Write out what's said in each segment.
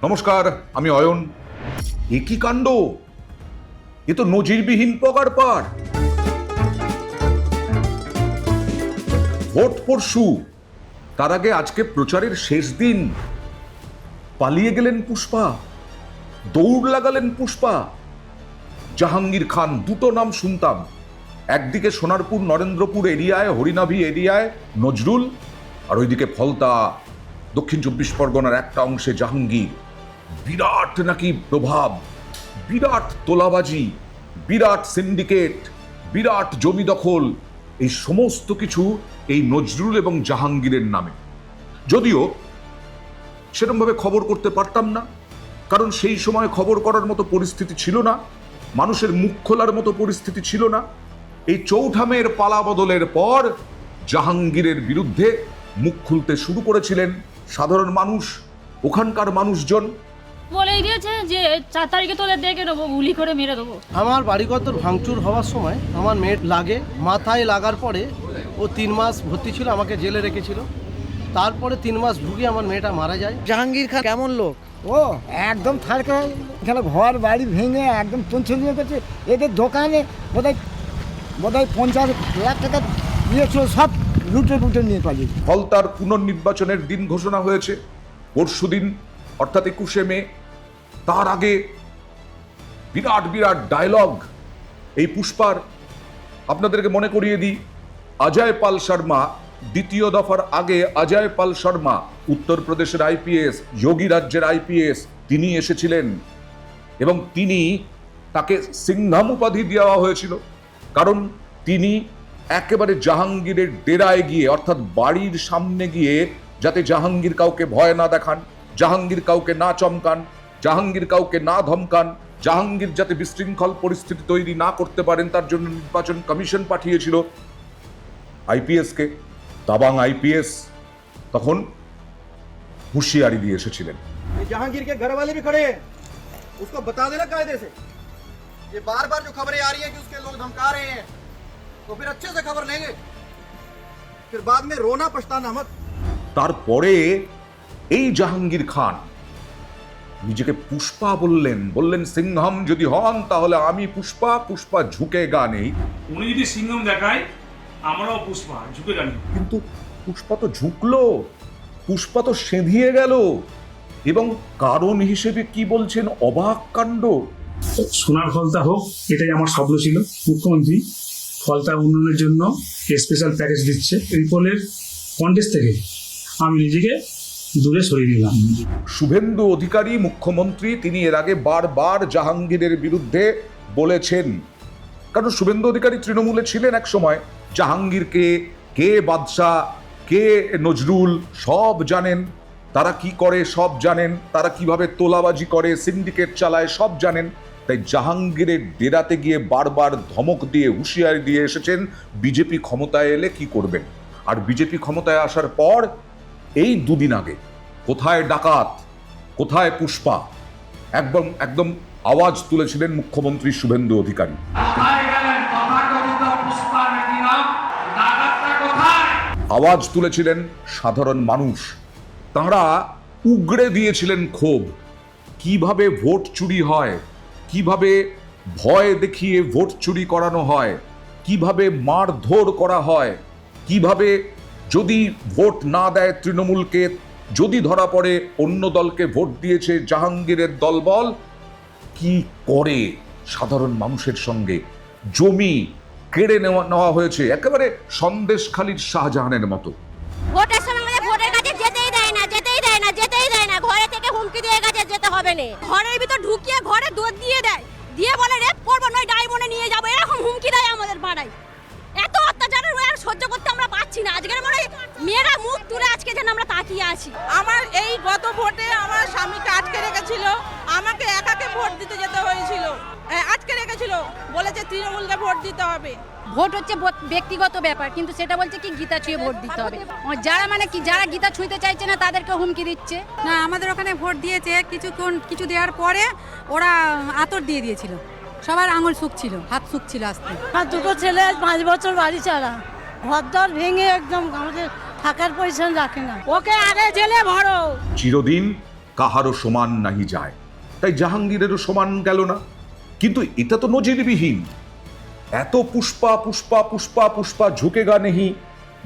নমস্কার, আমি অয়ন। এ কি কাণ্ড! এ তো নজিরবিহীন পগারপাড়। ভোট পরশু, তার আগে আজকে প্রচারের শেষ দিন। পালিয়ে গেলেন পুষ্পা, দৌড় লাগালেন পুষ্পা। জাহাঙ্গীর খান, দুটো নাম শুনতাম। একদিকে সোনারপুর নরেন্দ্রপুর এরিয়ায়, হরিনাভি এরিয়ায় নজরুল, আর ওইদিকে ফলতা দক্ষিণ 24 পরগনার একটা অংশে জাহাঙ্গীর। বিরাট নাকি প্রভাব, বিরাট তোলাবাজি, বিরাট সিন্ডিকেট, বিরাট জমি দখল, এই সমস্ত কিছু এই নজরুল এবং জাহাঙ্গীরের নামে। যদিও সেরকমভাবে খবর করতে পারতাম না, কারণ সেই সময় খবর করার মতো পরিস্থিতি ছিল না, মানুষের মুখ খোলার মতো পরিস্থিতি ছিল না। এই চৌঠামের পালা বদলের পর জাহাঙ্গীরের বিরুদ্ধে মুখ খুলতে শুরু করেছিলেন সাধারণ মানুষ, ওখানকার মানুষজন। বলেই দিয়েছে যে 4 তারিখে তোদের দেখে নেবো, গুলি করে মেরে দেবো। আমার বাড়িঘর ভাঙচুর হওয়ার সময় আমার মেয়ে লাগে, মাথায় লাগার পরে ও 3 মাস ভর্তি ছিল, আমাকে জেলে রেখেছিল। তারপরে 3 মাস ভুগে আমার মেয়েটা মারা যায়। জাহাঙ্গীর খান কেমন লোক? ও একদম থারকা, এখানে ঘর বাড়ি ভেঙে একদম চঞ্চলিয়ে করছে। এদের দোকানে বোধহয় 50 লাখ টাকা দিয়েছিল, সব লুটে নিয়ে পালিয়েছে। ফলতার পুনর্নির্বাচনের দিন ঘোষণা হয়েছে পরশুদিন, অর্থাৎ 21শে মে। তার আগে বিরাট বিরাট ডায়লগ এই পুষ্পার। আপনাদেরকে মনে করিয়ে দিই, অজয় পাল শর্মা, দ্বিতীয় দফার আগে অজয় পাল শর্মা উত্তরপ্রদেশের আইপিএস, যোগী রাজ্যের আইপিএস, তিনি এসেছিলেন এবং তাকে সিংহাম উপাধি দেওয়া হয়েছিল, কারণ তিনি একেবারে জাহাঙ্গীরের ডেরায় গিয়ে, অর্থাৎ বাড়ির সামনে গিয়ে, যাতে জাহাঙ্গীর কাউকে ভয় না দেখান, জাহাঙ্গীর কাউকে না চমকান, জাহাঙ্গীর কাউকে না ধমকান, জাহাঙ্গীর যাতে বিশৃঙ্খল পরিস্থিতি তৈরি না করতে পারেন, তার জন্য নির্বাচন কমিশন পাঠিয়েছিল আইপিএসকে। তাবাং আইপিএস তখন হুঁশিয়ারি দিয়ে এসেছিলেন। जहांगीर के घर वाले भी खड़े हैं, उसको बता देना कायदे से। ये बार बार जो खबरें आ रही है कि उसके लोग धमका रहे हैं, तो फिर अच्छे से खबर लेंगे, फिर बाद में रोना पछताना मत। তারপরে এই জাহাঙ্গীর খান নিজেকে পুষ্পা বললেন সিংহম যদি হন তাহলে আমি পুষ্পা, পুষ্পা ঝুঁকে গা নেই। উনি যদি সিংহম দেখায়, আমরাও পুষ্পা ঝুঁকে গা নেই। কিন্তু পুষ্পা তো ঝুঁকলো, পুষ্পা তো সেঁধিয়ে গেল। এবং কারণ হিসেবে কি বলছেন? অবাক কাণ্ড। সোনার ফলতা হোক, এটাই আমার স্বপ্ন ছিল। মুখ্যমন্ত্রী ফলতা উন্নয়নের জন্য স্পেশাল প্যাকেজ দিচ্ছে। রিপোলের কন্টেস্ট থেকে আমি নিজেকে দূরে সরিয়ে নিলাম। শুভেন্দু অধিকারী মুখ্যমন্ত্রী, তিনি এর আগে বারবার জাহাঙ্গীরের বিরুদ্ধে বলেছেন, কারণ শুভেন্দু অধিকারী তৃণমূলে ছিলেন এক সময়। জাহাঙ্গীরকে কে বাদশাহ, কে নজরুল সব জানেন, তারা কি করে সব জানেন, তারা কিভাবে তোলাবাজি করে, সিন্ডিকেট চালায় সব জানেন। তাই জাহাঙ্গীরের ডেরাতে গিয়ে বারবার ধমক দিয়ে, হুঁশিয়ারি দিয়ে এসেছেন বিজেপি ক্ষমতায় এলে কি করবেন। আর বিজেপি ক্ষমতায় আসার পর এই দুদিন আগে কোথায় ডাকাত, কোথায় পুষ্পা, একদম আওয়াজ তুলেছিলেন মুখ্যমন্ত্রী শুভেন্দু অধিকারী। আওয়াজ তুলেছিলেন সাধারণ মানুষ, তাঁরা উগড়ে দিয়েছিলেন ক্ষোভ। কিভাবে ভোট চুরি হয়, কিভাবে ভয় দেখিয়ে ভোট চুরি করানো হয়, কিভাবে মারধর করা হয়, কিভাবে যদি ভোট না দেয় তৃণমূলকে, যদি ধরা পড়ে অন্য দলকে ভোট দিয়েছে জাহাঙ্গীরের দলবল, কি করে সাধারণ মানুষের সঙ্গে। জমি কেড়ে নেওয়া হয়েছে একেবারে সন্দেশখালির শাহজাহানের মতো। ভোটের সময় আমাদের ভোটের কাছে যেতেই দেয় না, ঘরে থেকে হুমকি দিয়ে গেছে যেতে হবে না। ঘরের ভিতর ঢুকিয়ে ঘরে দৌড় দিয়ে বলে রেপ করবো, নয় ডায়মন্ডে নিয়ে যাবো, এরকম হুমকি দেয় আমাদের পাড়ায়। এত অত্যাচারের সহ্য করতে আমরা পাচ্ছি না। আজকের মনে মেয়েরা মুখ তুলে আজকে যেন আমরা তাকিয়ে আছি। আমার এই গত ভোটে আমার স্বামীকে আটকে রেখেছিল, আমাকে একাকে ভোট দিতে যেতে হয়েছিল, আটকে রেখেছিল, বলেছে তৃণমূলকে ভোট দিতে হবে। ভোট হচ্ছে ব্যক্তিগত ব্যাপার, কিন্তু সেটা বলছে কি গীতা ছুঁয়ে ভোট দিতে হবে। যারা গীতা ছুঁতে চাইছে না তাদেরকে হুমকি দিচ্ছে। না, আমাদের ওখানে ভোট দিয়েছে, কিছু দেওয়ার পরে ওরা আতর দিয়ে দিয়েছিল, সবার আঙুল শুকছিল, হাত শুকছিল আসতে। আমার দুটো ছেলে 5 বছর বাড়ি ছাড়া, ঘরদর ভেঙে একদম আমাদের থাকার পজিশন রাখে না। ওকে আগে জেলে ভরো। চিরদিন কাহারও সমান নাহি যায়, তাই জাহাঙ্গীরেরও সমান গেল না। কিন্তু এটা তো নজিরবিহীন। এত পুষ্পা পুষ্পা পুষ্পা পুষ্পা ঝুঁকেগা নেহি।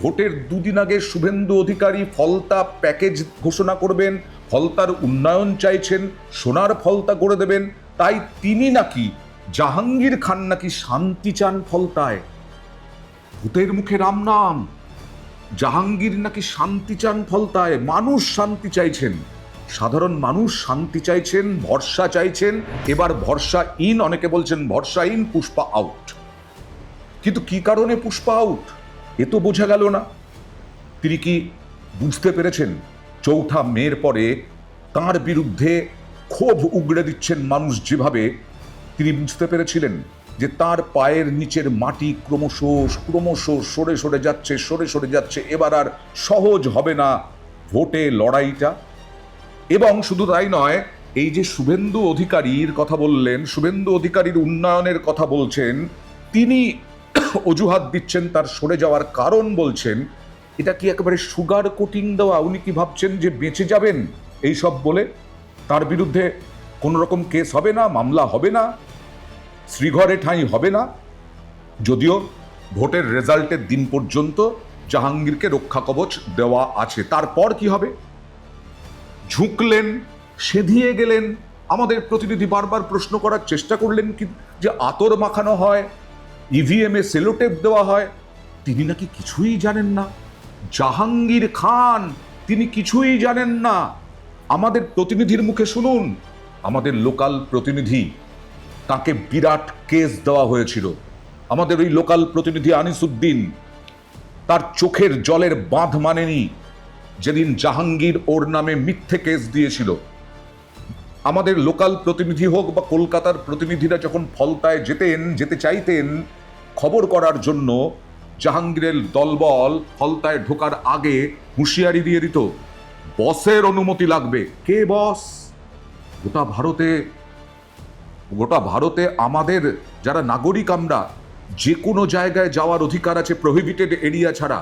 ভোটের দুদিন আগে শুভেন্দু অধিকারী ফলতা প্যাকেজ ঘোষণা করবেন, ফলতার উন্নয়ন চাইছেন, সোনার ফলতা করে দেবেন। তাই তিনি নাকি, জাহাঙ্গীর খান নাকি শান্তি চান ফলতায়। ভূতের মুখে রাম নাম। জাহাঙ্গীর নাকি শান্তি চান ফলতায়। মানুষ শান্তি চাইছেন, সাধারণ মানুষ শান্তি চাইছেন, ভরসা চাইছেন। এবার ভরসা ইন, অনেকে বলছেন ভরসা ইন, পুষ্পা আউট। কিন্তু কি কারণে পুষ্পা আউট এ তো বোঝা গেল না। তিনি কি বুঝতে পেরেছেন চৌঠা মের পরে তার বিরুদ্ধে ক্ষোভ উগড়ে দিচ্ছেন মানুষ যেভাবে, তিনি বুঝতে পেরেছিলেন যে তার পায়ের নিচের মাটি ক্রমশ ক্রমশ সরে সরে যাচ্ছে, সরে সরে যাচ্ছে। এবার আর সহজ হবে না ভোটে লড়াইটা। এবং শুধু তাই নয়, এই যে শুভেন্দু অধিকারীর কথা বললেন, শুভেন্দু অধিকারীর উন্নয়নের কথা বলছেন, তিনি অজুহাত দিচ্ছেন তার সরে যাওয়ার কারণ, বলছেন এটা কি একেবারে সুগার কোটিং দেওয়া। উনি কি ভাবছেন যে বেঁচে যাবেন এই সব বলে? তার বিরুদ্ধে কোনো রকম কেস হবে না, মামলা হবে না, শ্রীঘরে ঠাঁই হবে না। যদিও ভোটের রেজাল্টের দিন পর্যন্ত জাহাঙ্গীরকে রক্ষা কবচ দেওয়া আছে। তারপর কি হবে? ঝুঁকলেন, সেধিয়ে গেলেন। আমাদের প্রতিনিধি বারবার প্রশ্ন করার চেষ্টা করলেন কি যে আতর মাখানো হয়, ইভিএম এ সেলোটেপ দেওয়া হয়। তিনি নাকি কিছুই জানেন না। জাহাঙ্গীর খান তিনি কিছুই জানেন না। আমাদের প্রতিনিধির মুখে শুনুন, আমাদের লোকাল প্রতিনিধি, তাকে বিরাট কেস দেওয়া হয়েছিল। আমাদের ওই লোকাল প্রতিনিধি আনিসুদ্দিন, তার চোখের জলের বাঁধ মানেনি যেদিন জাহাঙ্গীর ওর নামে মিথ্যে কেস দিয়েছিল। আমাদের লোকাল প্রতিনিধি হোক বা কলকাতার প্রতিনিধিরা যখন ফলতায় যেতে চাইতেন খবর করার জন্য, জাহাঙ্গীরের দলবল ফলতায় ঢোকার আগে হুঁশিয়ারি দিয়ে দিত, বসের অনুমতি লাগবে। কে বস? গোটা ভারতে আমাদের যারা নাগরিক, আমরা যে কোনো জায়গায় যাওয়ার অধিকার আছে প্রহিবিটেড এরিয়া ছাড়া।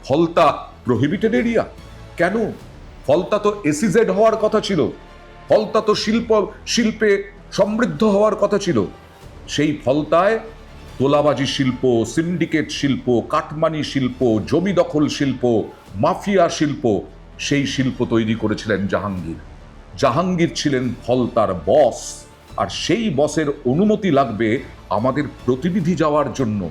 ফলতা প্রহিবিটেড এরিয়া কেন? ফলতা তো এসিজেড হওয়ার কথা ছিল, ফলতা তো শিল্পে সমৃদ্ধ হওয়ার কথা ছিল। সেই ফলতায় তোলাবাজি শিল্প, সিন্ডিকেট শিল্প, কাটমানি শিল্প, জমি দখল শিল্প, মাফিয়া শিল্প, সেই শিল্প তৈরি করেছিলেন জাহাঙ্গীর। জাহাঙ্গীর ছিলেন ফলতার বস, আর সেই বসের অনুমতি লাগবে আমাদের প্রতিনিধি যাওয়ার জন্য।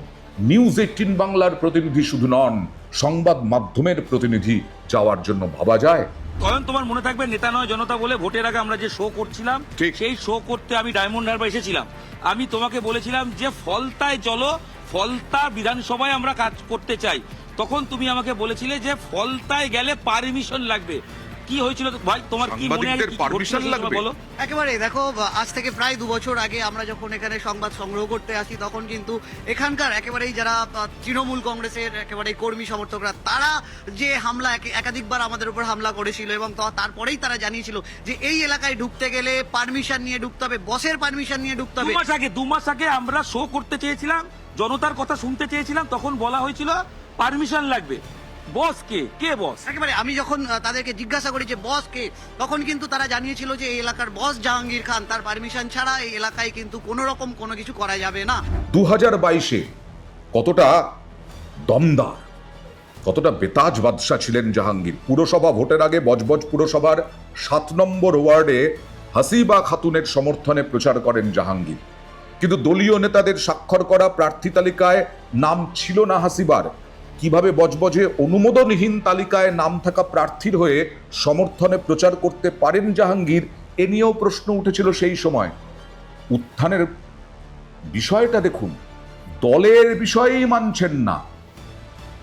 নিউজ 18 বাংলার প্রতিনিধি শুধু নন, সংবাদ মাধ্যমের প্রতিনিধি যাওয়ার জন্য ভাবা যায়? কারণ তোমার মনে থাকবে নেতা নয় জনতা বলে ভোটের আগে আমরা যে শো করছিলাম, সেই শো করতে আমি ডায়মন্ড হারবার এসেছিলাম। আমি তোমাকে বলেছিলাম যে ফলতায় চলো, ফলতা বিধানসভায় আমরা কাজ করতে চাই। তখন তুমি আমাকে বলেছিলে যে ফলতায় গেলে পারমিশন লাগবে। কি হয়েছিল ভাই, তোমার কি মনে আছে? পারমিশন লাগবে বলো। একেবারে দেখো, আজ থেকে প্রায় 2 বছর আগে আমরা যখন এখানে সংবাদ সংগ্রহ করতে আসি, তখন কিন্তু এখানকার একেবারেই যারা তৃণমূল কংগ্রেসের একেবারে কর্মী সমর্থকরা, তারা যে হামলা একাধিকবার আমাদের উপর হামলা করেছিল, এবং তারপরেই তারা জানিয়েছিল যে এই এলাকায় ঢুকতে গেলে পারমিশন নিয়ে ঢুকতে হবে, বসের পারমিশন নিয়ে ঢুকতে হবে। 2 মাস আগে আমরা শো করতে চেয়েছিলাম, জনতার কথা শুনতে চেয়েছিলাম, তখন বলা হয়েছিল পারমিশন লাগবে। বস কে বস? একেবারে আমি যখন তাদেরকে জিজ্ঞাসা করি যে বস কে, তখন কিন্তু তারা জানিয়েছিল যে এই এলাকার বস জাহাঙ্গীর খান, তার পারমিশন ছাড়া এই এলাকায় কিন্তু কোনো রকম কোনো কিছু করা যাবে না। 2022-এ কতটা দমদার, কতটা বেতাজ বাদশা ছিলেন জাহাঙ্গীর। পুরসভা ভোটের আগে বজবজ পুরসভার 7 নম্বর ওয়ার্ডে হাসিবা খাতুনের সমর্থনে প্রচার করেন জাহাঙ্গীর। কিন্তু দলীয় নেতাদের স্বাক্ষর করা প্রার্থী তালিকায় নাম ছিল না হাসিবার। কিভাবে বজবজে অনুমোদনহীন তালিকায় নাম থাকা প্রার্থীর হয়ে সমর্থনে প্রচার করতে পারেন জাহাঙ্গীর, এ নিয়েও প্রশ্ন উঠেছিল সেই সময়। উত্থানের বিষয়টা দেখুন, দলের বিষয়েই মানছেন না।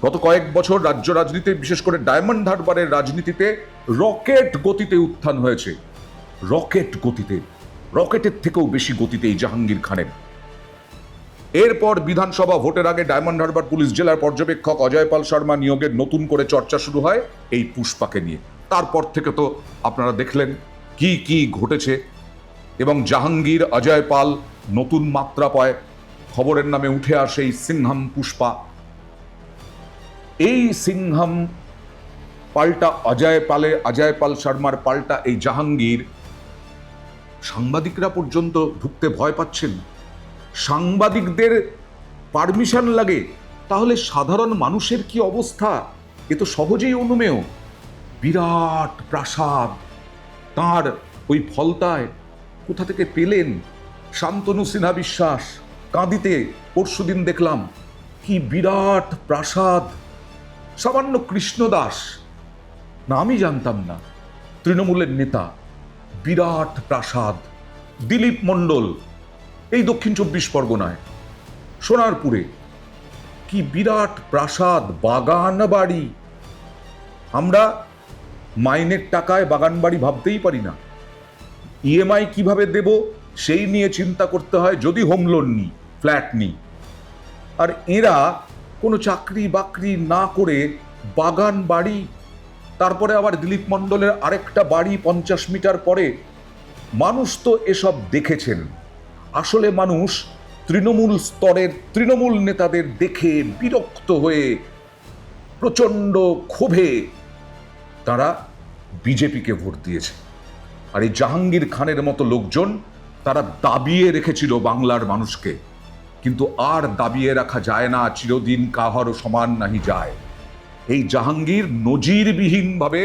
গত কয়েক বছর রাজ্য রাজনীতিতে, বিশেষ করে ডায়মন্ড হারবারের রাজনীতিতে রকেট গতিতে উত্থান হয়েছে। রকেট গতিতে, রকেটের থেকেও বেশি গতিতে এই জাহাঙ্গীর খানের। এরপর বিধানসভা ভোটের আগে ডায়মন্ড হারবার পুলিশ জেলার পর্যবেক্ষক অজয় পাল শর্মা নিয়োগের নতুন করে চর্চা শুরু হয় এই পুষ্পাকে নিয়ে। তারপর থেকে তো আপনারা দেখলেন কি কি ঘটেছে, এবং জাহাঙ্গীর, অজয় পাল নতুন মাত্রা পায়। খবরের নামে উঠে আসে এই সিংহাম পুষ্পা। এই সিংহাম পাল্টা অজয় পাল শর্মার পাল্টা এই জাহাঙ্গীর, সাংবাদিকরা পর্যন্ত ঢুকতে ভয় পাচ্ছেন। সাংবাদিকদের পারমিশন লাগে, তাহলে সাধারণ মানুষের কি অবস্থা? এ তো সহজেই অনুমেয়। বিরাট প্রাসাদ তার ওই ফলতায় কোথা থেকে পেলেন? শান্তনু সিনহা বিশ্বাস কাঁদিতে পরশুদিন দেখলাম, কি বিরাট প্রাসাদ। সামান্য কৃষ্ণদাস, না আমি জানতাম না, তৃণমূলের নেতা, বিরাট প্রাসাদ। দিলীপ মণ্ডল এই দক্ষিণ 24 পরগনায় সোনারপুরে কি বিরাট প্রাসাদ, বাগান বাড়ি। আমরা মাইনের টাকায় বাগান বাড়ি ভাবতেই পারি না। ইএমআই কিভাবে দেব সেই নিয়ে চিন্তা করতে হয় যদি হোম লোন নিই, ফ্ল্যাট নিই। আর এরা কোনো চাকরি বাকরি না করে বাগান বাড়ি। তারপরে আবার দিলীপ মণ্ডলের আরেকটা বাড়ি 50 মিটার পরে। মানুষ তো এসব দেখেছেন। আসলে মানুষ তৃণমূল স্তরের তৃণমূল নেতাদের দেখে বিরক্ত হয়ে প্রচণ্ড ক্ষোভে তারা বিজেপিকে ভোট দিয়েছে। আর এই জাহাঙ্গীর খানের মতো লোকজন তারা দাবিয়ে রেখেছিল বাংলার মানুষকে, কিন্তু আর দাবিয়ে রাখা যায় না, চিরদিন কাহারও সমান নাহি যায়। এই জাহাঙ্গীর নজিরবিহীনভাবে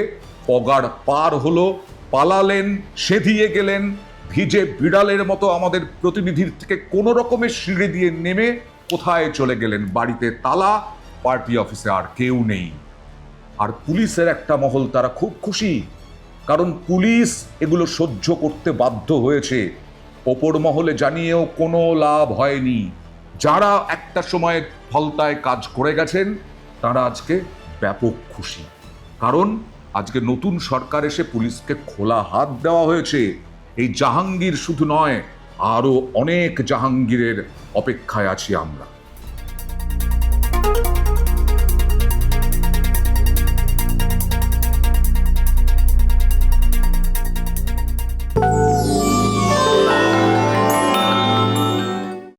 পগার পার হলো, পালালেন, সেধিয়ে গেলেন, ভিজে বিড়ালের মতো আমাদের প্রতিনিধির থেকে কোনো রকমের সিঁড়ি দিয়ে নেমে কোথায় চলে গেলেন? বাড়িতে তালা, পার্টি অফিসে আর কেউ নেই। আর পুলিশের একটা মহল তারা খুব খুশি, কারণ পুলিশ এগুলো সহ্য করতে বাধ্য হয়েছে। ওপর মহলে জানিয়েও কোনো লাভ হয়নি। যারা একটা সময় ফলতায় কাজ করে গেছেন তারা আজকে ব্যাপক খুশি, কারণ আজকে নতুন সরকার এসে পুলিশকে খোলা হাত দেওয়া হয়েছে। এই জাহাঙ্গীর শুধু নয়, আরো অনেক জাহাঙ্গীরের অপেক্ষায় আছি আমরা।